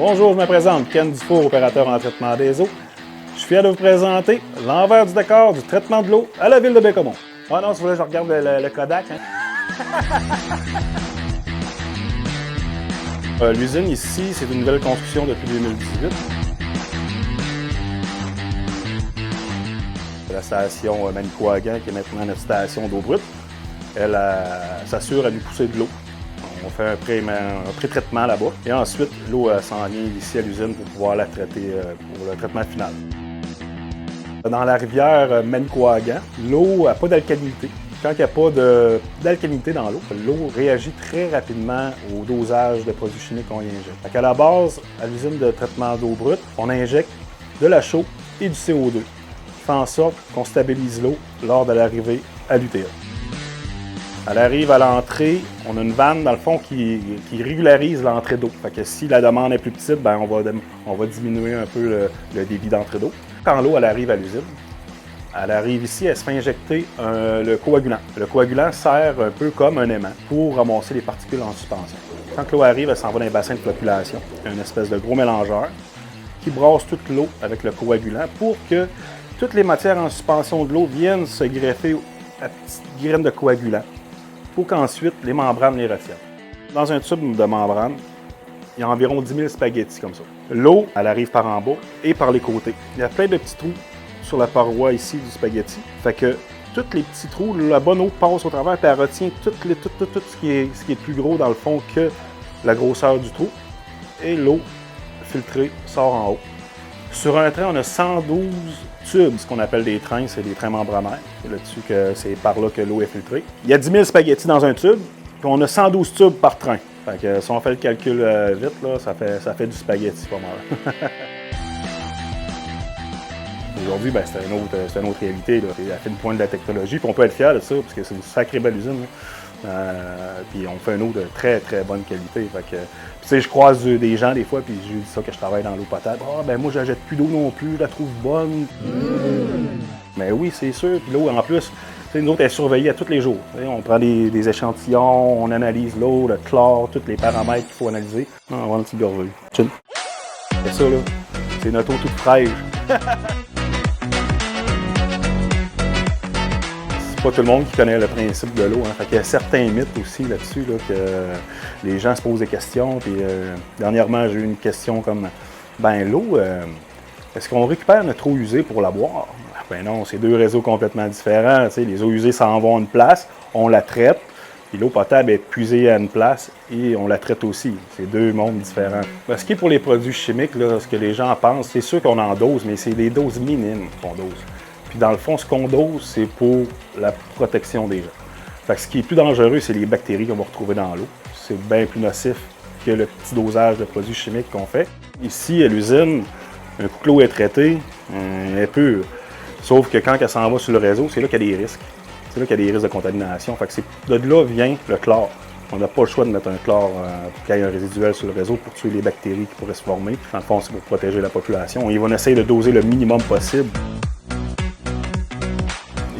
Bonjour, je me présente, Ken Dufour, opérateur en traitement des eaux. Je suis fier de vous présenter l'envers du décor du traitement de l'eau à la ville de Baie-Comeau. Ah non, si vous voulez, je regarde le Kodak. L'usine ici, c'est une nouvelle construction depuis 2018. La station Manicouagan, qui est maintenant notre station d'eau brute, elle s'assure à nous pousser de l'eau. On fait un pré-traitement là-bas. Et ensuite, l'eau s'en vient ici à l'usine pour pouvoir la traiter pour le traitement final. Dans la rivière Manicouagan, l'eau n'a pas d'alcalinité. Quand il n'y a pas d'alcalinité dans l'eau, l'eau réagit très rapidement au dosage de produits chimiques qu'on y injecte. À la base, à l'usine de traitement d'eau brute, on injecte de la chaux et du CO2, qui fait en sorte qu'on stabilise l'eau lors de l'arrivée à l'UTE. Elle arrive à l'entrée, on a une vanne dans le fond qui régularise l'entrée d'eau. Fait que si la demande est plus petite, ben on va diminuer un peu le débit d'entrée d'eau. Quand l'eau arrive à l'usine, elle arrive ici, elle se fait injecter le coagulant. Le coagulant sert un peu comme un aimant pour ramasser les particules en suspension. Quand l'eau arrive, elle s'en va dans les bassins de flocculation. Il y a une espèce de gros mélangeur qui brasse toute l'eau avec le coagulant pour que toutes les matières en suspension de l'eau viennent se greffer à petites graines de coagulant, pour qu'ensuite les membranes les retiennent. Dans un tube de membrane, il y a environ 10 000 spaghettis comme ça. L'eau, elle arrive par en bas et par les côtés. Il y a plein de petits trous sur la paroi ici du spaghetti. Fait que tous les petits trous, la bonne eau passe au travers et elle retient tout ce qui est plus gros dans le fond que la grosseur du trou. Et l'eau filtrée sort en haut. Sur un train, on a 112 tubes, ce qu'on appelle des trains, c'est des trains membranaires. C'est là-dessus que c'est par là que l'eau est filtrée. Il y a 10 000 spaghettis dans un tube, puis on a 112 tubes par train. Fait que si on fait le calcul vite, là, ça fait du spaghetti pas mal. Aujourd'hui, ben, c'est une autre réalité. C'est la fine pointe de la technologie, puis on peut être fier de ça, parce que c'est une sacrée belle usine. Puis on fait une eau de très, très bonne qualité. Fait que, je croise des gens des fois, puis je dis ça que je travaille dans l'eau potable. Ah, ben moi, je jette plus d'eau non plus, je la trouve bonne. Mais oui, c'est sûr. Puis l'eau, en plus, nous autres, elle est surveillée à tous les jours. On prend des échantillons, on analyse l'eau, le chlore, tous les paramètres qu'il faut analyser. On va avoir une petite gorgée. Chill. C'est ça, là. C'est notre eau toute fraîche. Pas tout le monde qui connaît le principe de l'eau. Hein. Il y a certains mythes aussi là-dessus, là, que les gens se posent des questions. Puis, dernièrement, j'ai eu une question comme ben l'eau, est-ce qu'on récupère notre eau usée pour la boire? Ben non, c'est deux réseaux complètement différents. Les eaux usées s'en vont à une place, on la traite, puis l'eau potable est puisée à une place et on la traite aussi. C'est deux mondes différents. Ben, ce qui est pour les produits chimiques, là, ce que les gens pensent, c'est sûr qu'on en dose, mais c'est des doses minimes qu'on dose. Puis dans le fond, ce qu'on dose, c'est pour la protection des gens. Fait que ce qui est plus dangereux, c'est les bactéries qu'on va retrouver dans l'eau. C'est bien plus nocif que le petit dosage de produits chimiques qu'on fait. Ici, à l'usine, un coup que l'eau est traitée, elle est pure. Sauf que quand elle s'en va sur le réseau, c'est là qu'il y a des risques. C'est là qu'il y a des risques de contamination. Fait que de là vient le chlore. On n'a pas le choix de mettre un chlore pour qu'il y ait un résiduel sur le réseau pour tuer les bactéries qui pourraient se former. Dans le fond, c'est pour protéger la population. On va essayer de doser le minimum possible.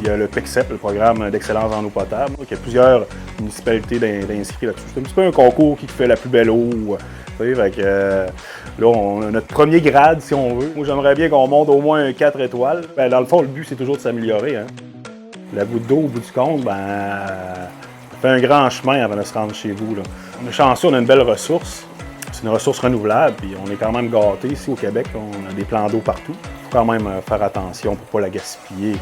Il y a le PECCEP, le programme d'excellence en eau potable. Il y a plusieurs municipalités d'inscrits là-dessus. C'est un petit peu un concours qui fait la plus belle eau. Fait que, là, on a notre premier grade, si on veut. Moi, j'aimerais bien qu'on monte au moins un 4 étoiles. Ben, dans le fond, le but, c'est toujours de s'améliorer. Hein. La goutte d'eau, au bout du compte, ben, ça fait un grand chemin avant de se rendre chez vous. Là. On est chanceux, on a une belle ressource. C'est une ressource renouvelable, puis on est quand même gâtés ici au Québec. On a des plans d'eau partout. Il faut quand même faire attention pour ne pas la gaspiller.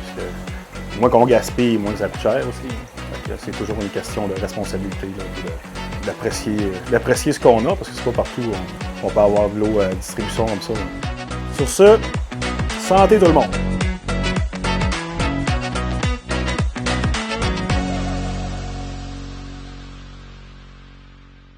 Moins qu'on gaspille, moins que ça coûte cher aussi. C'est toujours une question de responsabilité, d'apprécier ce qu'on a, parce que c'est pas partout on peut avoir de l'eau à distribution comme ça. Sur ce, santé tout le monde!